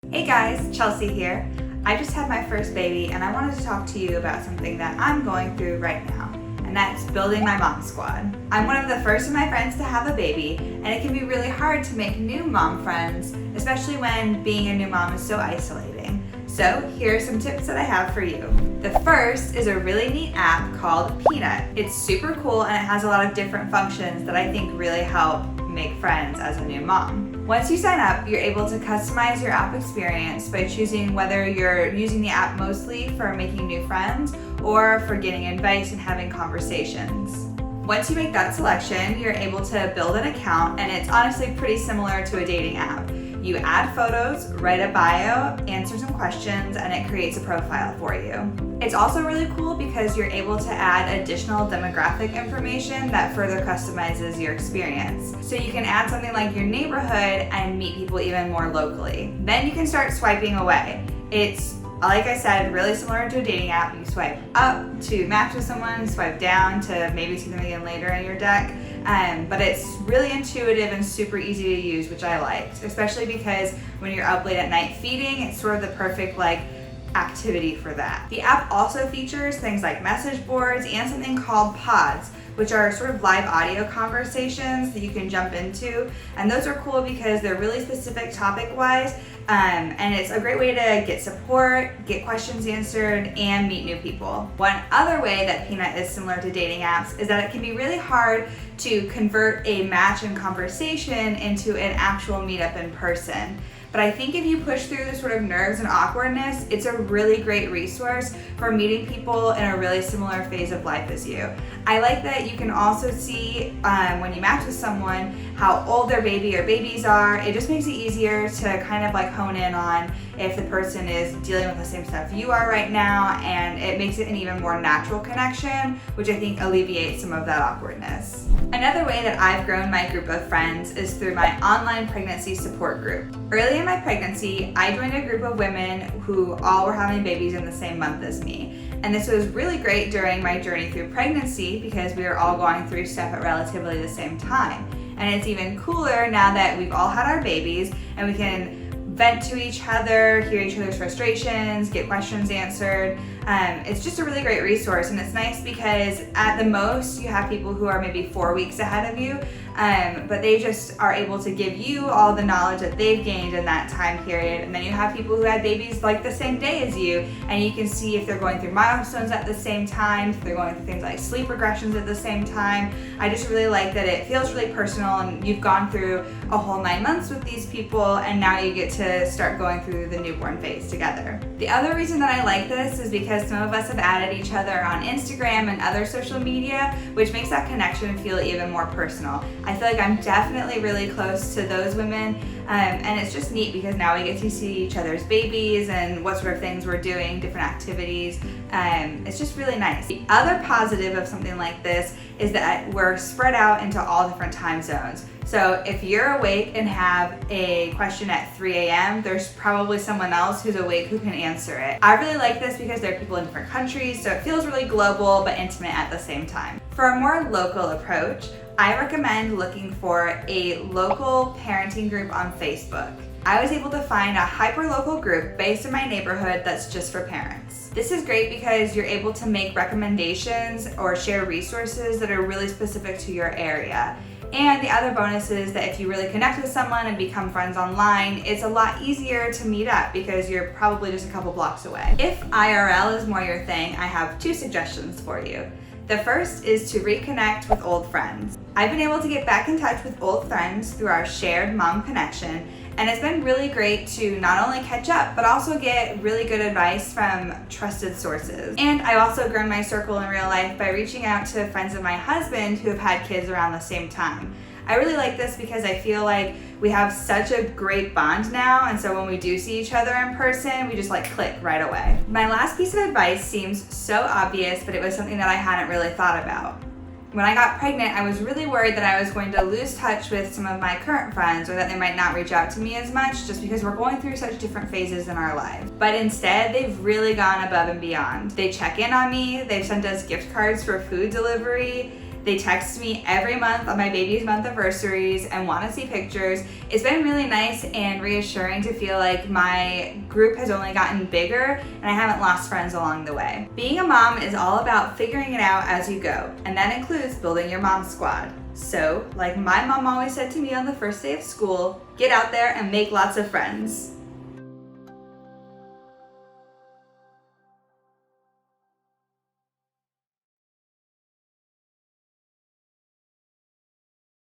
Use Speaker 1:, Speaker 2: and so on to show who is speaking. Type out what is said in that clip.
Speaker 1: Hey guys, Chelsea here. I just had my first baby and I wanted to talk to you about something that I'm going through right now, and that's building my mom squad. I'm one of the first of my friends to have a baby, and it can be really hard to make new mom friends, especially when being a new mom is so isolating. So here are some tips that I have for you. The first is a really neat app called Peanut. It's super cool and it has a lot of different functions that I think really help make friends as a new mom. Once you sign up, you're able to customize your app experience by choosing whether you're using the app mostly for making new friends or for getting advice and having conversations. Once you make that selection, you're able to build an account, and it's honestly pretty similar to a dating app. You add photos, write a bio, answer some questions, and it creates a profile for you. It's also really cool because you're able to add additional demographic information that further customizes your experience. So you can add something like your neighborhood and meet people even more locally. Then you can start swiping away. It's, like I said, really similar to a dating app. You swipe up to match with someone, swipe down to maybe see them again later in your deck. But it's really intuitive and super easy to use, which I liked, especially because when you're up late at night feeding, it's sort of the perfect activity for that. The app also features things like message boards and something called pods, which are sort of live audio conversations that you can jump into. And those are cool because they're really specific topic-wise, and it's a great way to get support, get questions answered, and meet new people. One other way that Peanut is similar to dating apps is that it can be really hard to convert a match and conversation into an actual meetup in person. But I think if you push through the sort of nerves and awkwardness, it's a really great resource for meeting people in a really similar phase of life as you. I like that you can also see when you match with someone how old their baby or babies are. It just makes it easier to kind of hone in on if the person is dealing with the same stuff you are right now, and it makes it an even more natural connection, which I think alleviates some of that awkwardness. Another way that I've grown my group of friends is through my online pregnancy support group. Early in my pregnancy, I joined a group of women who all were having babies in the same month as me. And this was really great during my journey through pregnancy because we were all going through stuff at relatively the same time. And it's even cooler now that we've all had our babies and we can vent to each other, hear each other's frustrations, get questions answered. It's just a really great resource, and it's nice because at the most you have people who are maybe 4 weeks ahead of you, but they just are able to give you all the knowledge that they've gained in that time period. And then you have people who had babies the same day as you, and you can see if they're going through milestones at the same time, if they're going through things like sleep regressions at the same time. I just really like that it feels really personal, and you've gone through a whole 9 months with these people, and now you get to start going through the newborn phase together. The other reason that I like this is because some of us have added each other on Instagram and other social media, which makes that connection feel even more personal. I feel like I'm definitely really close to those women, and it's just neat because now we get to see each other's babies and what sort of things we're doing, different activities. It's just really nice. The other positive of something like this is that we're spread out into all different time zones. So if you're awake and have a question at 3 a.m., there's probably someone else who's awake who can answer it. I really like this because there are people in different countries, so it feels really global but intimate at the same time. For a more local approach, I recommend looking for a local parenting group on Facebook. I was able to find a hyper-local group based in my neighborhood that's just for parents. This is great because you're able to make recommendations or share resources that are really specific to your area. And the other bonus is that if you really connect with someone and become friends online, it's a lot easier to meet up because you're probably just a couple blocks away. If IRL is more your thing, I have 2 suggestions for you. The first is to reconnect with old friends. I've been able to get back in touch with old friends through our shared mom connection, and it's been really great to not only catch up, but also get really good advice from trusted sources. And I've also grown my circle in real life by reaching out to friends of my husband who have had kids around the same time. I really like this because I feel like we have such a great bond now, and so when we do see each other in person, we just click right away. My last piece of advice seems so obvious, but it was something that I hadn't really thought about. When I got pregnant, I was really worried that I was going to lose touch with some of my current friends, or that they might not reach out to me as much just because we're going through such different phases in our lives. But instead, they've really gone above and beyond. They check in on me, they've sent us gift cards for food delivery, They text me every month on my baby's month anniversaries and want to see pictures. It's been really nice and reassuring to feel like my group has only gotten bigger and I haven't lost friends along the way. Being a mom is all about figuring it out as you go, and that includes building your mom squad. So, like my mom always said to me on the first day of school, get out there and make lots of friends.